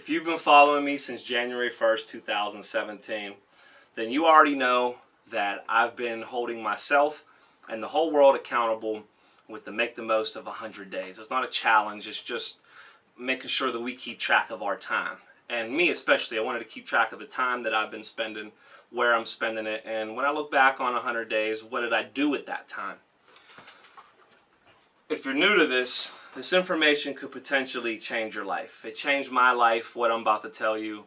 If you've been following me since January 1st, 2017, then you already know that I've been holding myself and the whole world accountable with the Make the Most of 100 Days. It's not a challenge, it's just making sure that we keep track of our time. And me especially, I wanted to keep track of the time that I've been spending, where I'm spending it, and when I look back on 100 days, what did I do with that time? If you're new to this information could potentially change your life. It changed my life, what I'm about to tell you,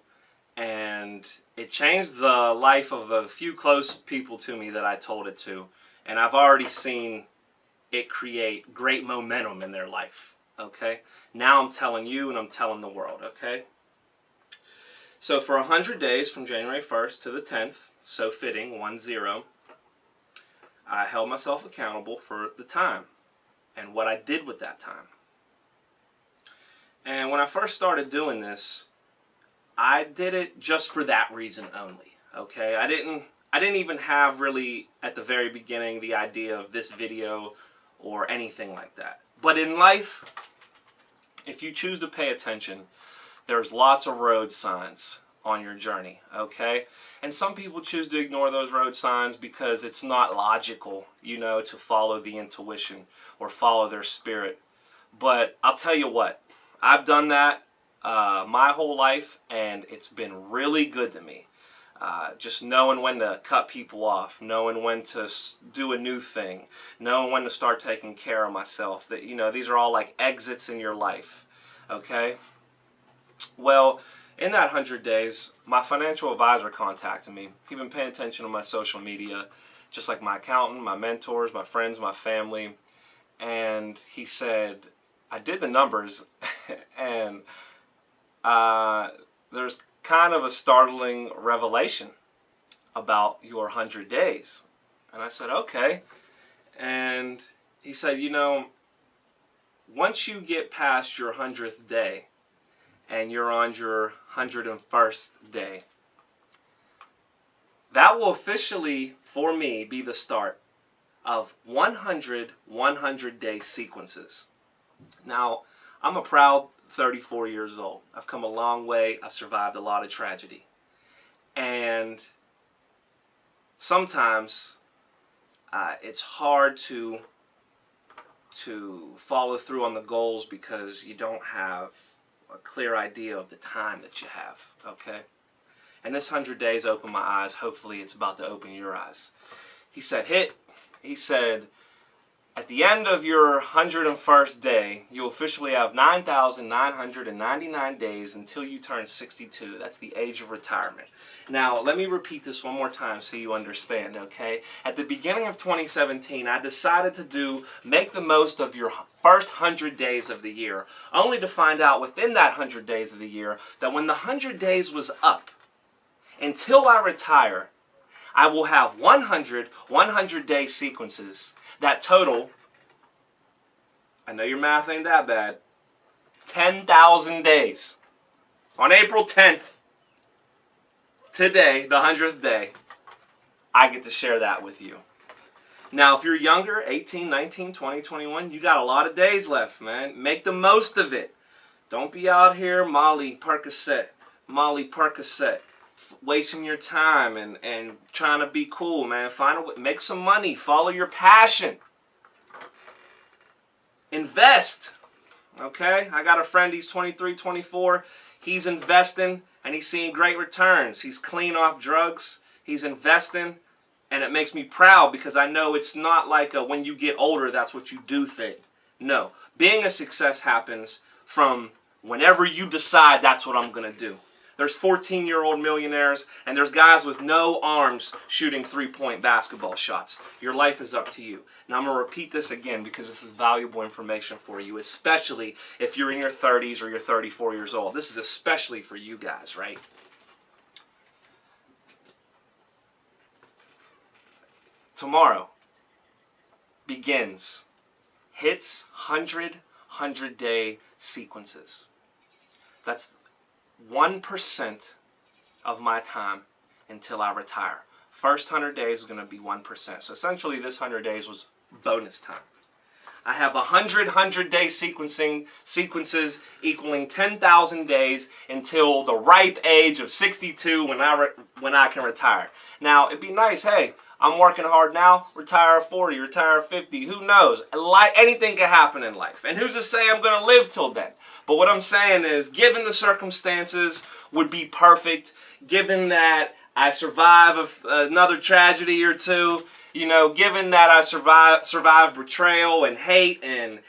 and it changed the life of a few close people to me that I told it to, and I've already seen it create great momentum in their life, okay? Now I'm telling you and I'm telling the world, okay? So for 100 days from January 1st to the 10th, so fitting, 1-0, I held myself accountable for the time and what I did with that time. And when I first started doing this, I did it just for that reason only, okay? I didn't even have really at the very beginning the idea of this video or anything like that. But in life, if you choose to pay attention, there's lots of road signs on your journey, okay? And some people choose to ignore those road signs because it's not logical, you know, to follow the intuition or follow their spirit. But I'll tell you what, I've done that my whole life, and it's been really good to me. Just knowing when to cut people off, knowing when to do a new thing, knowing when to start taking care of myself. That, you know, these are all like exits in your life, okay? Well, in that 100 days, my financial advisor contacted me. He'd been paying attention to my social media, just like my accountant, my mentors, my friends, my family, and he said, I did the numbers, and there's kind of a startling revelation about your 100 days. And I said, okay. And he said, you know, once you get past your 100th day and you're on your 101st day, that will officially, for me, be the start of 100 100-day sequences. Now, I'm a proud 34 years old. I've come a long way. I've survived a lot of tragedy. And sometimes it's hard to follow through on the goals because you don't have a clear idea of the time that you have, okay? And this 100 days opened my eyes. Hopefully it's about to open your eyes. He said, he said, at the end of your 101st day, you officially have 9,999 days until you turn 62. That's the age of retirement. Now, let me repeat this one more time so you understand, okay? At the beginning of 2017, I decided to make the most of your first 100 days of the year, only to find out within that 100 days of the year that when the 100 days was up, until I retire, I will have 100 100-day sequences that total, I know your math ain't that bad, 10,000 days. On April 10th, today, the 100th day, I get to share that with you. Now, if you're younger, 18, 19, 20, 21, you got a lot of days left, man. Make the most of it. Don't be out here Molly Percocet, wasting your time and trying to be cool, man. Find a way, make some money, follow your passion. Invest, okay? I got a friend, he's 23, 24. He's investing and he's seeing great returns. He's clean off drugs. He's investing, and it makes me proud because I know it's not like a when you get older, that's what you do thing. No, being a success happens from whenever you decide that's what I'm going to do. There's 14-year-old millionaires, and there's guys with no arms shooting three-point basketball shots. Your life is up to you. Now, I'm going to repeat this again because this is valuable information for you, especially if you're in your 30s or you're 34 years old. This is especially for you guys, right? Tomorrow begins HIT's 100-day sequences. That's 1% of my time until I retire. First 100 days is going to be 1%. So essentially this 100 days was bonus time. I have 100 day sequences equaling 10,000 days until the ripe age of 62 when I can retire. Now, it'd be nice, hey, I'm working hard now, retire at 40, retire at 50, who knows? Anything can happen in life. And who's to say I'm going to live till then? But what I'm saying is, given the circumstances would be perfect, given that I survive another tragedy or two, you know, given that I survive betrayal and hate and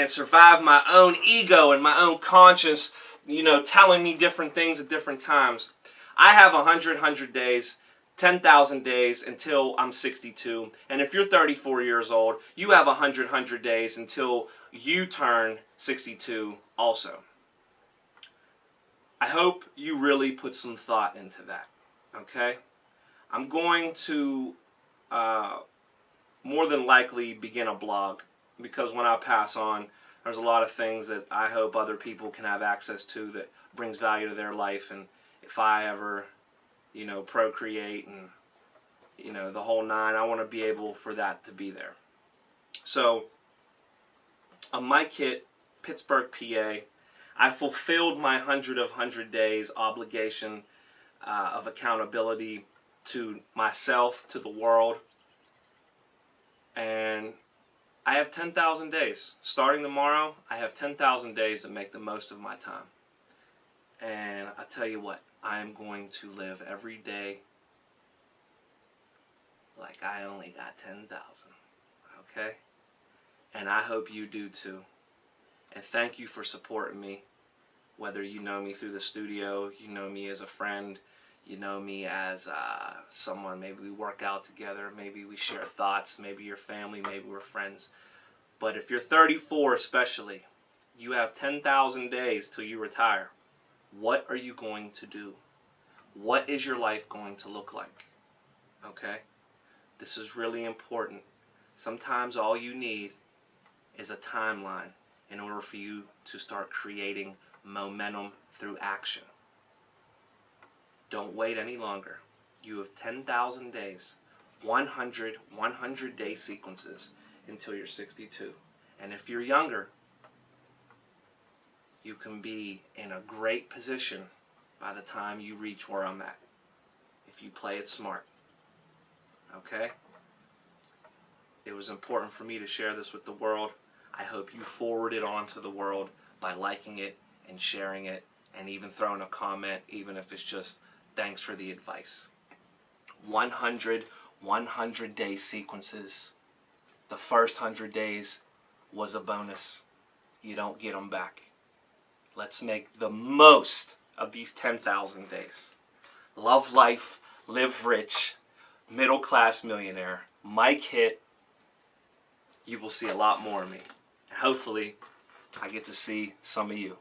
survive my own ego and my own conscience, you know, telling me different things at different times. I have 100 days, 10,000 days until I'm 62. And if you're 34 years old, you have 100 days until you turn 62 also. I hope you really put some thought into that, okay? I'm going to more than likely begin a blog, because when I pass on, there's a lot of things that I hope other people can have access to that brings value to their life. And if I ever, you know, procreate and, you know, the whole nine, I want to be able for that to be there. So, on my kit, Pittsburgh, PA, I fulfilled my 100 days obligation of accountability to myself, to the world, and I have 10,000 days. Starting tomorrow, I have 10,000 days to make the most of my time. And I tell you what, I am going to live every day like I only got 10,000, okay? And I hope you do too. And thank you for supporting me. Whether you know me through the studio, you know me as a friend, you know me as someone, maybe we work out together, maybe we share thoughts, maybe you're family, maybe we're friends. But if you're 34 especially, you have 10,000 days till you retire. What are you going to do? What is your life going to look like? Okay? This is really important. Sometimes all you need is a timeline in order for you to start creating momentum through action. Don't wait any longer. You have 10,000 days, 100 day sequences until you're 62. And if you're younger, you can be in a great position by the time you reach where I'm at, if you play it smart. Okay? It was important for me to share this with the world. I hope you forward it on to the world by liking it and sharing it and even throwing a comment, even if it's just thanks for the advice. 100 day sequences. The first 100 days was a bonus. You don't get them back. Let's make the most of these 10,000 days. Love life, live rich, middle class millionaire. Mike Hit. You will see a lot more of me. And hopefully, I get to see some of you.